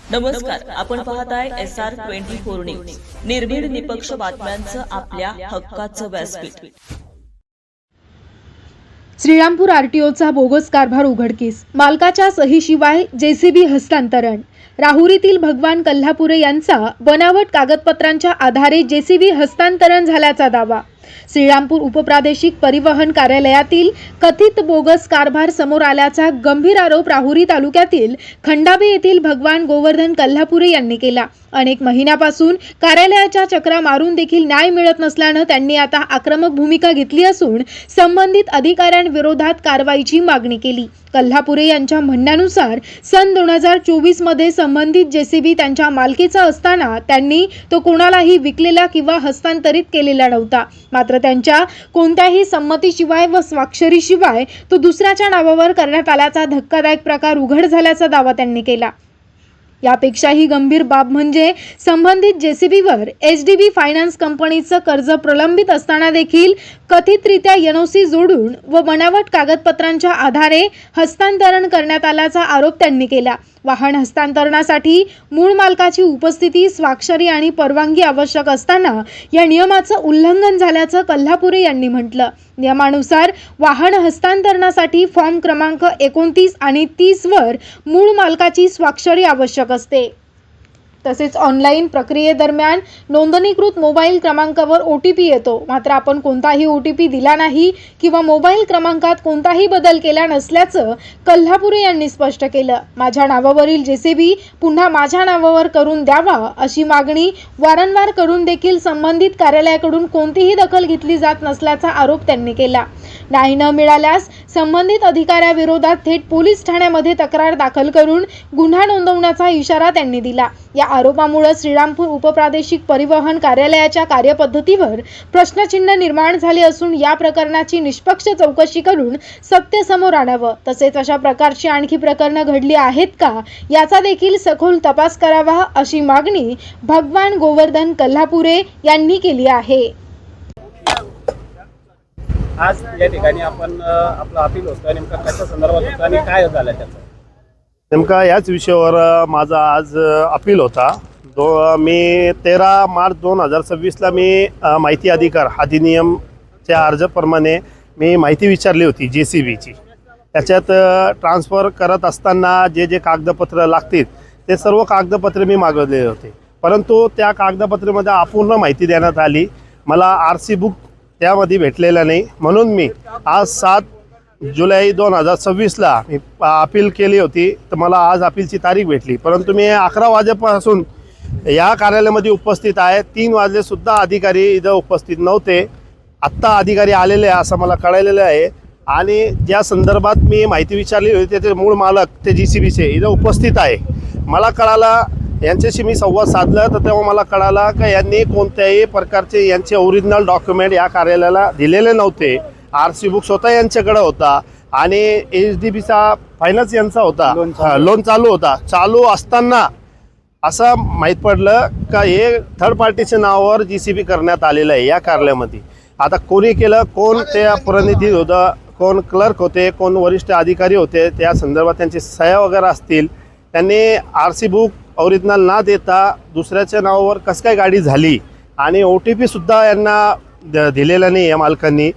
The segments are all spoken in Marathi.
नमस्कार, आपण पाहताय SR24 न्यूज, निर्भीड निपक्ष बातम्यांचं आपल्या हक्काचं व्यासपीठ। श्रीरामपूर आरटीओचा बोगस कारभार उघडकीस, मालकाच्या सहीशिवाय जेसीबी हस्तांतरण। राहुरीतील भगवान कल्हापुरे यांचा बनावट कागदपत्रांच्या आधारे जेसीबी हस्तांतरण झाल्याचा दावा। श्रीरामपूर उपप्रादेशिक परिवहन कार्यालयातील कथित बोगस कारभार समोर आल्याचा गंभीर आरोप राहुरी तालुक्यातील खंडाबे येथील भगवान गोवर्धन कल्हापुरे यांनी केला। अनेक महिन्यापासून कार्यालयाच्या चक्रा मारून देखील न्याय मिळत नसल्याने त्यांनी आता आक्रमक भूमिका घेतली असून संबंधित अधिकाऱ्यांविरोधात कारवाईची मागणी केली। कल्हापुरे यांच्या म्हणण्यानुसार सन 2024 मध्ये संबंधित जेसीबी त्यांच्या मालकीचा असताना त्यांनी तो कोणालाही विकलेला किंवा हस्तांतरित केलेला नव्हता। मात्र त्यांच्या कोणत्याही संमतीशिवाय व स्वाक्षरीशिवाय तो दुसऱ्याच्या नावावर करण्यात आल्याचा धक्कादायक प्रकार उघड झाल्याचा दावा त्यांनी केला। यापेक्षाही गंभीर बाब म्हणजे संबंधित जेसीबीवर एचडीबी फायनान्स कंपनीचं कर्ज प्रलंबित असताना देखील कथितरित्या एनओसी जोडून व बनावट कागदपत्रांच्या आधारे हस्तांतरण करण्यात आल्याचा आरोप त्यांनी केला। वाहन हस्तांतरणासाठी मूळ मालकाची उपस्थिती, स्वाक्षरी आणि परवानगी आवश्यक असताना या नियमाचं उल्लंघन झाल्याचं कल्हापुरे यांनी म्हटलं। नियमानुसार वाहन हस्तांतरणासाठी फॉर्म क्रमांक 29 आणि 30 वर मूळ मालकाची स्वाक्षरी आवश्यक असते। तसेच ऑनलाईन प्रक्रियेदरम्यान नोंदणीकृत मोबाईल क्रमांकावर ओटीपी येतो, मात्र आपण कोणताही ओटीपी दिला नाही किंवा मोबाईल क्रमांकात कोणताही बदल केला नसल्याचं कल्हापुरे यांनी स्पष्ट केलं। माझ्या नावावरील जेसीबी पुन्हा माझ्या नावावर करून द्यावा अशी मागणी वारंवार करून देखील संबंधित कार्यालयाकडून कोणतीही दखल घेतली जात नसल्याचा आरोप त्यांनी केला। न्याय न मिळाल्यास संबंधित अधिकाऱ्याविरोधात थेट पोलीस ठाण्यामध्ये तक्रार दाखल करून गुन्हा नोंदवण्याचा इशारा त्यांनी दिला। या आरोपामुळे श्रीरामपूर उपप्रादेशिक परिवहन कार्यालयाच्या कार्यपद्धतीवर प्रश्नचिन्ह निर्माण झाले असून या प्रकरणाची निष्पक्ष चौकशी करून सत्य समोर आणावं, तसेच अशा प्रकारची आणखी प्रकरणं घडली आहेत का याचा देखील सखोल तपास करावा अशी मागणी भगवान गोवर्धन कल्हापुरे यांनी केली आहे। आज या ठिकाणी आपण आपलं अपील होतं, नेमकं कशा संदर्भात होतं आणि काय झालं त्याचं? नेमका याच विषयावर माझा आज अपील होता। मी 13 मार्च 2026ला मी माहिती अधिकार अधिनियमच्या अर्जाप्रमाणे मी माहिती विचारली होती जेसीबीची। त्याच्यात ट्रान्सफर करत असताना जे जे कागदपत्र लागतील ते सर्व कागदपत्रे मी मागवले होते, परंतु त्या कागदपत्रेमध्ये अपूर्ण माहिती देण्यात आली। मला आरसी बुक त्यामध्ये भेटलेलं नाही, म्हणून मी आज 7 जुलै 2026ला मी अपील केली होती। तर मला आज अपीलची तारीख भेटली, परंतु मी 11 वाजेपासून या कार्यालयामध्ये उपस्थित आहे। 3 वाजलेसुद्धा अधिकारी इथं उपस्थित नव्हते। आत्ता अधिकारी आलेले असं मला कळलेलं आहे आणि ज्या संदर्भात मी माहिती विचारली होती त्याचे मूळ मालक ते जीसीबीचे इथं उपस्थित आहे। मला कळालं, यांच्याशी मी संवाद साधला तर तेव्हा मला कळालं की यांनी कोणत्याही प्रकारचे यांचे ओरिजिनल डॉक्युमेंट या कार्यालयाला दिलेले नव्हते। आरसी बुक स्वतः यांच्याकडे होता आणि एचडीबीचा फायनान्स यांचा होता, लोन चालू होता। चालू असताना असं माहीत पडलं का हे थर्ड पार्टीच्या नावावर जीसीबी करण्यात आलेलं आहे या कार्यालयामध्ये। आता कोणी केलं, कोण त्या प्रतिनिधी होतं, कोण क्लर्क होते, कोण वरिष्ठ अधिकारी होते, त्या संदर्भात त्यांची सह्या वगैरे असतील। त्यांनी आरसी बुक ओरिजिनल ना देता दुसऱ्याच्या नावावर कसं काय गाडी झाली आणि OTP सुद्धा यांना दिलेला नाही या मालकांनी,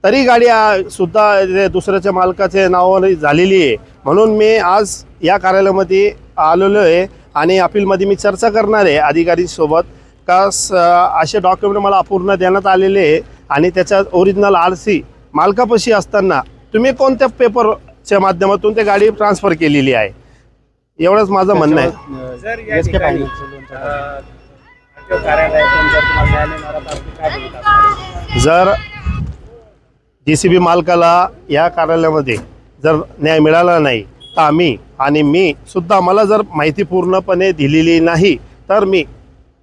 तरी गाडी सुद्धा दुसऱ्याच्या मालकाच्या नावावर झालेली आहे। म्हणून मी आज या कार्यालयामध्ये आलेलो आहे आणि अपीलमध्ये मी चर्चा करणार आहे अधिकारीसोबत का असे डॉक्युमेंट मला अपूर्ण देण्यात आलेले आहे आणि त्याच्या ओरिजिनल आरसी मालकापाशी असताना तुम्ही कोणत्या पेपरच्या माध्यमातून ते गाडी ट्रान्सफर केलेली आहे, एवढंच माझं म्हणणं आहे। जर या ठिकाणी कार्यालयातून जर तुम्हाला न्याय नाही मिळाला तर काय भूमिका? जर जीसीबी मालकाला या कार्यालयामध्ये जर न्याय मिळाला नाही तर आम्ही आणि मी सुद्धा, मला जर माहिती पूर्णपणे दिलेली नाही तर मी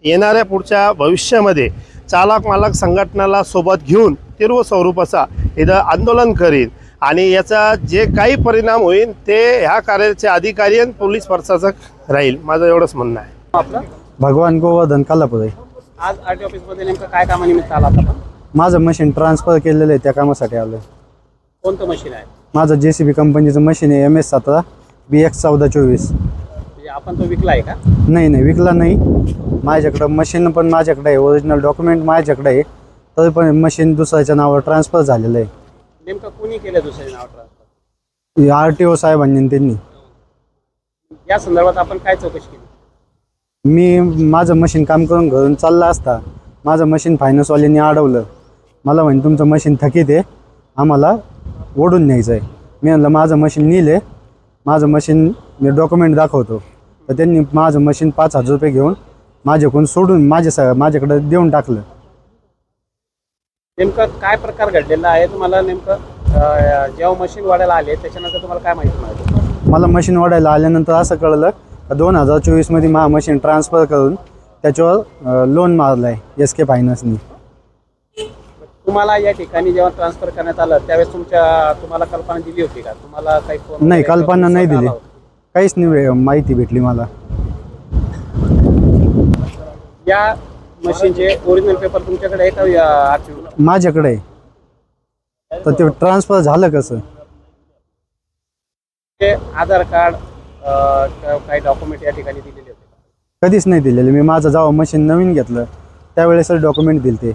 येणाऱ्या पुढच्या भविष्यामध्ये चालक मालक संघटनेला सोबत घेऊन तीव्र स्वरूपाचा इथं आंदोलन करीन आणि याचा जे काही परिणाम होईल ते ह्या कार्यालयाचे अधिकारी आणि पोलीस प्रशासक राहील, माझं एवढंच म्हणणं आहे। आपलं भगवान गोवर्धन कल्हापुरे। आज आरटी ऑफिसमध्ये नेमकं काय कामानिमित्त आला आपण? माझं मशीन ट्रान्सफर केलेलं आहे, त्या कामासाठी आलो। कोणतं मशीन आहे? माझं जेसीबी कंपनीचं मशीन आहे MS17 BX1424। आपण तो विकला आहे का? नाही नाही विकला नाही. माझ्याकडं मशीन पण माझ्याकडे आहे, ओरिजिनल डॉक्युमेंट माझ्याकडे आहे, तरी पण मशीन दुसऱ्याच्या नावावर ट्रान्सफर झालेलं आहे. नेमकं कोणी केलं दुसऱ्या नाव ट्रान्सफर? RTO साहेबांनी त्यांनी. या संदर्भात आपण काय चौकशी केली? मी माझं मशीन काम करून घरून चालला असता माझं मशीन फायनान्सवाल्यांनी अडवलं. मला म्हणे तुमचं मशीन थकीत आहे, आम्हाला ओढून न्यायचं आहे. मी म्हणलं माझं मशीन नेले, माझं मशीन मी डॉक्युमेंट दाखवतो. तर त्यांनी माझं मशीन 5,000 रुपये घेऊन माझ्याकडून सोडून माझ्याकडे देऊन टाकलं. नेमकं काय प्रकार घडलेला आहे तुम्हाला? नेमकं जेव्हा मशीन वाढायला आले त्याच्यानंतर तुम्हाला काय माहिती मिळाली? मला मशीन वाढायला आल्यानंतर असं कळलं का 2024मध्ये मशीन ट्रान्सफर करून त्याच्यावर लोन मारलं आहे SK फायनान्सनी. तुम्हाला या ठिकाणी जेव्हा ट्रान्सफर करण्यात आलं त्यावेळेस तुम्हाला कल्पना दिली होती का? तुम्हाला काही फोन नाही, वगैरे कल्पना नाही आला दिली, होता? काहीच नाही माहिती भेटली मला. या मशीनचे ओरिजिनल पेपर तुमच्याकडे आहे का आरटीओ? माझ्याकडे आहे. तर ते ट्रान्सफर झालं कसं? ते आधार कार्ड काही डॉक्युमेंट या ठिकाणी दिलेले होते का? कधीच नाही दिलेले. मी माझं जेव्हा मशीन नवीन घेतलं त्यावेळेस डॉक्युमेंट दिले ते.